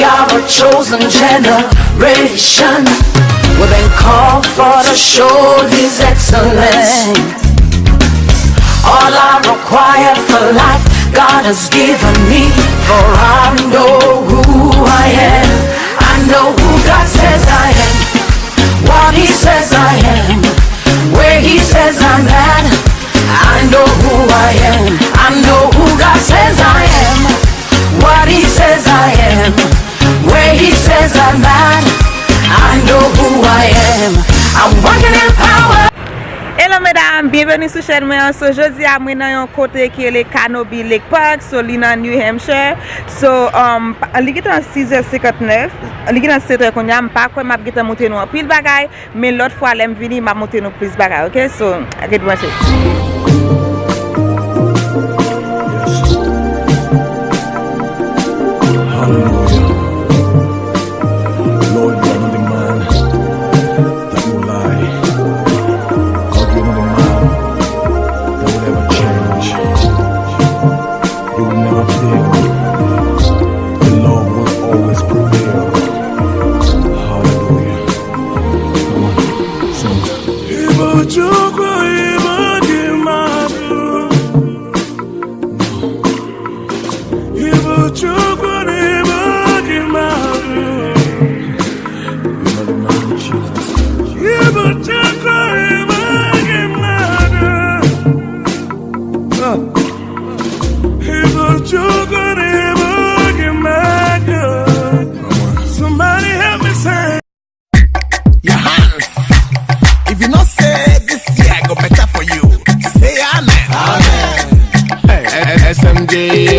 We are a chosen generation. We've been called for to show His excellence. All I require for life, God has given me. For I know who I am. I know who God says I am. What He says I am. Where He says I'm at. I know who I am. I know who God says I am. What He says I am. Where He says I'm at. I know who I am. I'm working in power. Hello mesdames, bienvenue sur chaîne Mwen. So jeudi à moi dans un côté qui est le Canobie Lake Park, so li dans New Hampshire. So li est en 6h59. Li est en 7h qu'on y a pas quoi m'a gete monter nous pile bagay, mais l'autre fois l'aime venir m'a monter nous plus bagay, OK? So, get watch it.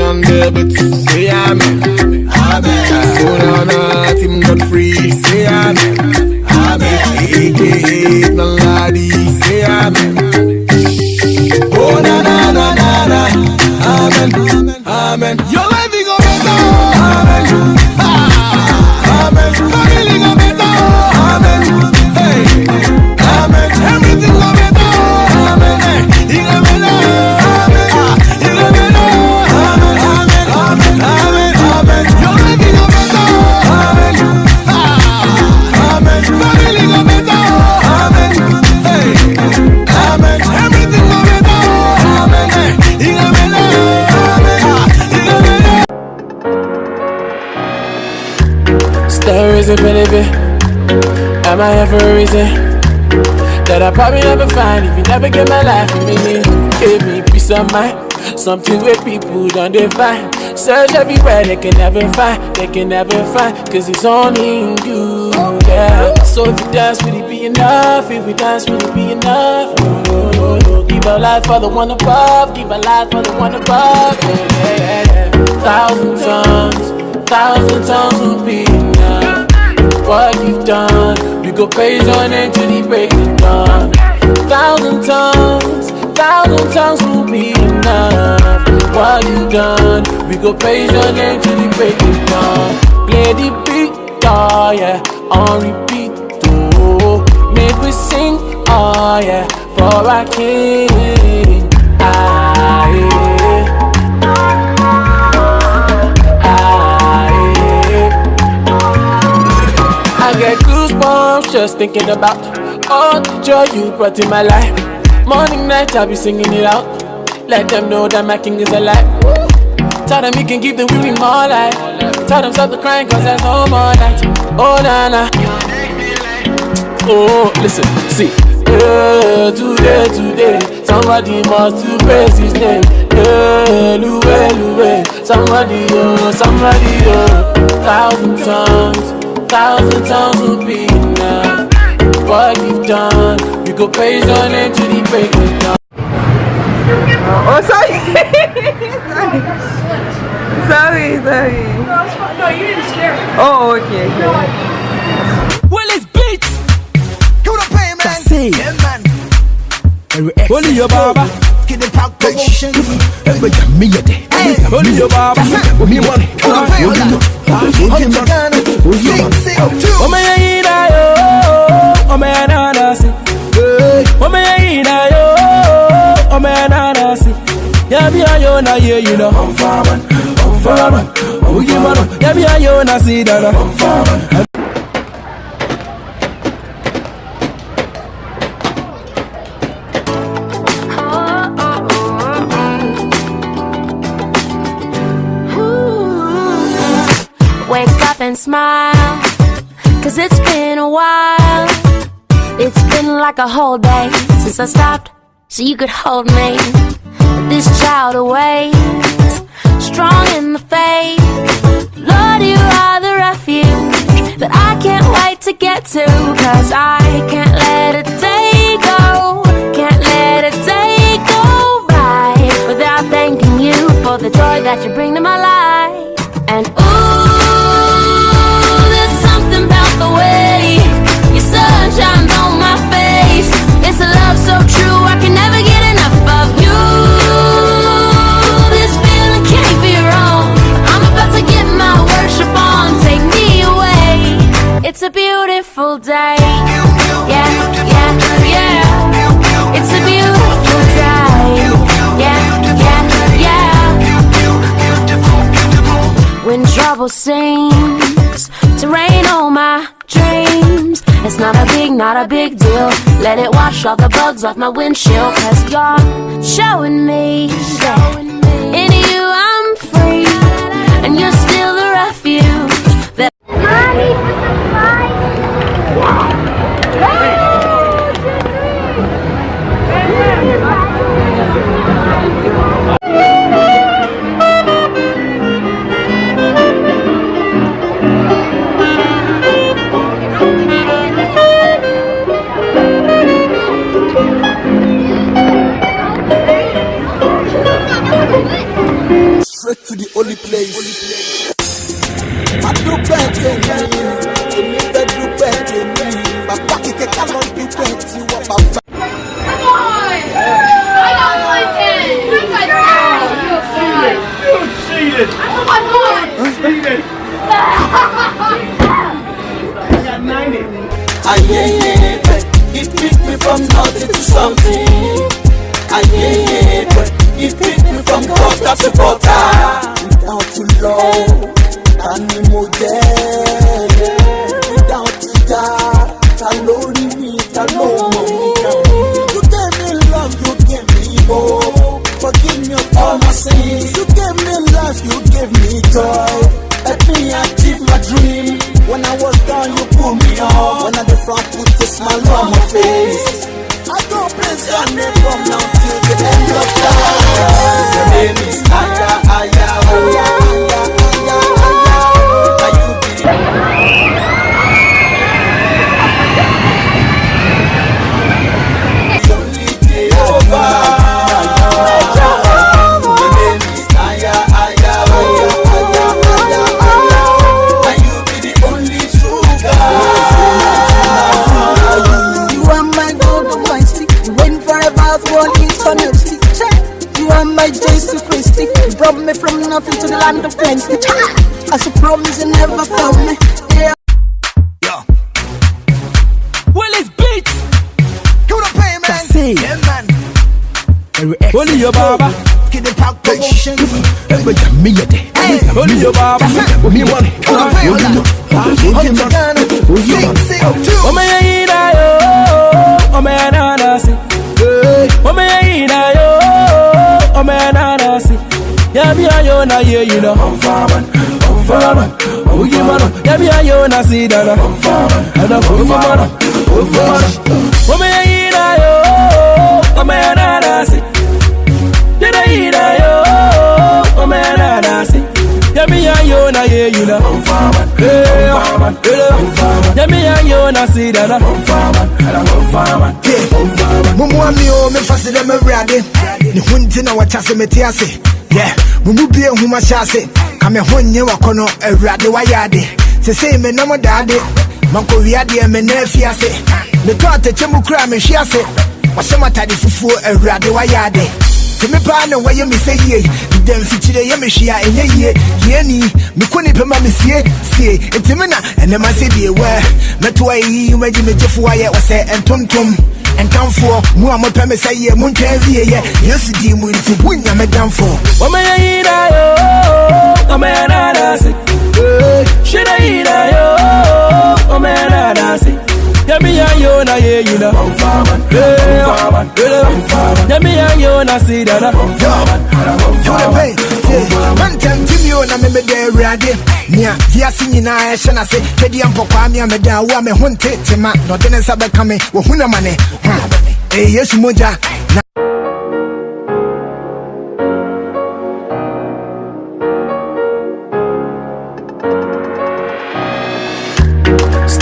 On the beat, say amen. Amen. So now nothing not free, say amen. Amen. AKA the lady, say amen. Oh na na na na na. Amen. Amen. Your life is gonna better. Amen. Amen. Family gonna better. Amen. Hey. Amen. Everything gonna better. Amen. Hey. You gonna better. There is a benefit. Am I here for a reason that I probably never find if you never get my life from me? Give me peace of mind, something where people don't define. Search everywhere, they can never find, cause it's only in you, yeah. So if you dance, will it be enough? If we dance, will it be enough? Oh, give our life for the one above, give our life for the one above, yeah. 1,000 tongues will be enough. What you've done, we go praise your name till the break of dawn. 1,000 tongues will be enough. What you've done, we go praise your name till the break of dawn. Play the beat, oh yeah, on repeat, oh. Make we sing, oh yeah, for our King. I get goosebumps just thinking about all the joy you brought in my life. Morning, night, I'll be singing it out. Let them know that my King is alive. Tell them he can give the weary more life. Tell them stop the crying cause there's no more night. Oh, na na. Oh, listen, see. Today, somebody must to praise his name. Somebody, oh. 1,000 tongues will be enough. What you've done, we go praise your name to the break of dawn. Oh, sorry. sorry. No, you didn't scare me. Oh, okay. Well, it's beats. You don't pay, man. That's it. Yeah, man. Only your baba. Get the pop promotion. Only your baba. You don't pay on that. Oh, my yo. Oh, my nanasi. Oh, my yo. Oh, my nanasi. Yeah, be a yo, na, yeah, you know. I'm farming. Ujimano, Yabi Ayona Sidana. Wake up and smile, 'cause it's been a while. It's been like a whole day since I stopped so you could hold me. This child awaits, strong in the faith. Lord, you are the refuge that I can't wait to get to. 'Cause I can't let a day go, can't let a day go by without thanking you for the joy that you bring to my life. And there's something about the way your sun shines on my face. It's a love so true, I can never get enough of you. This feeling can't be wrong. I'm about to get my worship on. Take me away. It's a beautiful day. Yeah, yeah, yeah. It's a beautiful day. Yeah, yeah, yeah. When trouble seems to rain on my dreams, it's not a big deal. Let it wash all the bugs off my windshield. 'Cause you're showing me that in you I'm free, and you're still the refuge that Mommy, straight to the holy place. I do better than you. You never do better than me. But back it cannot do better. You want my back. Come on! I got 110! You guys cheated! You cheated! I got my point! You cheated! I got 90. It picked me from nothing to something. It picked me from quarter to quarter. Without you, Lord, animal dead. Without you, God, alone me, alone me. You gave me love, you gave me hope. Forgive me of all my sins. You gave me life, you gave me joy. Let me achieve my dream. When I was down, you pulled me up. When I the front, put a smile on my face. I go praise your name from now till the end of time. Your name is Aya, Aya, Aya, Aya, Aya, Aya. Are you the only Jehovah? Your name is Aya, Aya, Aya, Aya, Aya, Aya. And you be the only true God. You are my God Almighty. You reign forever as one eternity. You are my Jesus Christ. You brought me from nothing to the land of plenty. As you promised, you never failed me. Yeah. Well, it's beats. Give it a pay, man. Say, Yeah, man. only your baba. Get the pop promotion. Only your baba. Me money. Give it a pay, hold on. Sing, two. Oh, my, oh, man, I see. Oh, my, oh, man, I see. Yeah, me, I own a year, you know. Oh, you man. Yeah, me, I own a see that. And I'm oh, man. Oh, man, I see. Did I eat oh, man, I see. Yeah, me, I own a year, you know. Yeah, me, I own a see that. Mumu ami o me fasi dem awurade ne hunti na wachase metiase yeah mumu bie huma chase kame honye wakono awurade wayade se sei me nam daade manko wiade me na afiase me to atechemu kura me hwiase wasema tade fufuo awurade wayade te me pa na waye me say ye dem fichire ye me hwia enye ye ye ni me koni pema me sie enti me na ene ma se die we meto ayi umaji me jefo aye wase entontom enkamfo mu amopa me say ye muntwa vie ye yesu di mu nti bunya me damfo Oh, man, oh, man, dance it. Should I eat yo? Oh man, I dance it. Yeah, me and you na yeah, you know. Yeah, me and you na see that. You the pain. Man, tell me you na me there ready. Nia, dia sinyi na shana say, kedi ampo kwa mi ameda wa me hunte tema. No dene sabe kame, wo huna mane. Yesu moja.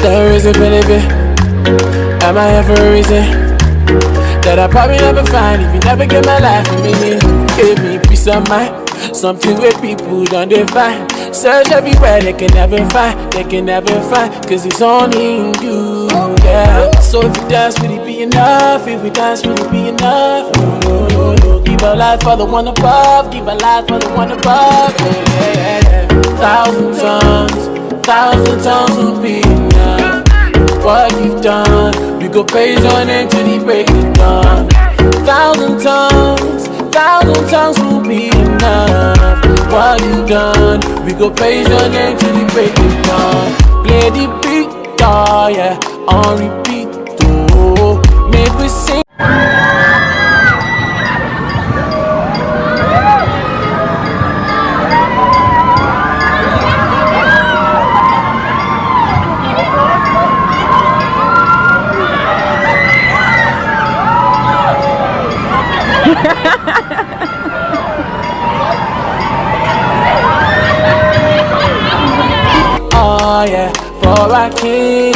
There is a baby. Am I here for a reason that I probably never find if you never get my life for me? Give me peace of mind, something where people don't define. Search everywhere, they can never find, cause it's only you, yeah. So if you dance, will it be enough? If we dance, will it be enough? Oh. Give a life for the one above, give a life for the one above, yeah. 1,000 tongues will be enough. What you've done, we go praise your name till the break of dawn. 1,000 tongues will be enough. What you've done, we go praise your name till the break of dawn. Play the beat, oh yeah, on repeat, oh. Make we sing. Oh yeah, for our king.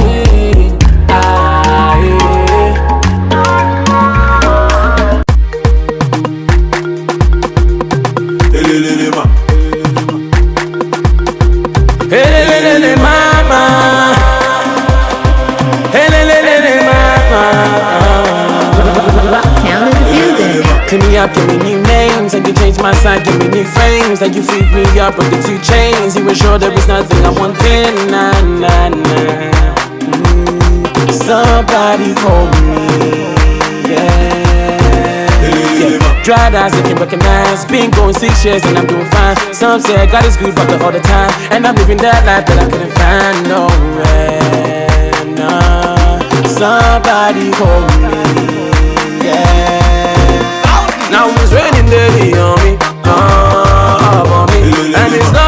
Clean me up, give me new names. And you change my sign, give me new frames. And you freed me up with the 2 chains. You were sure there was nothing I wanted. Nah. Somebody hold me, yeah. Dried eyes, they can recognize. Been going 6 years and I'm doing fine. Some say God is good, but all the time. And I'm living that life that I couldn't find nowhere. Nah. Somebody hold me, yeah. Now it's raining daily on me, on me, and it's not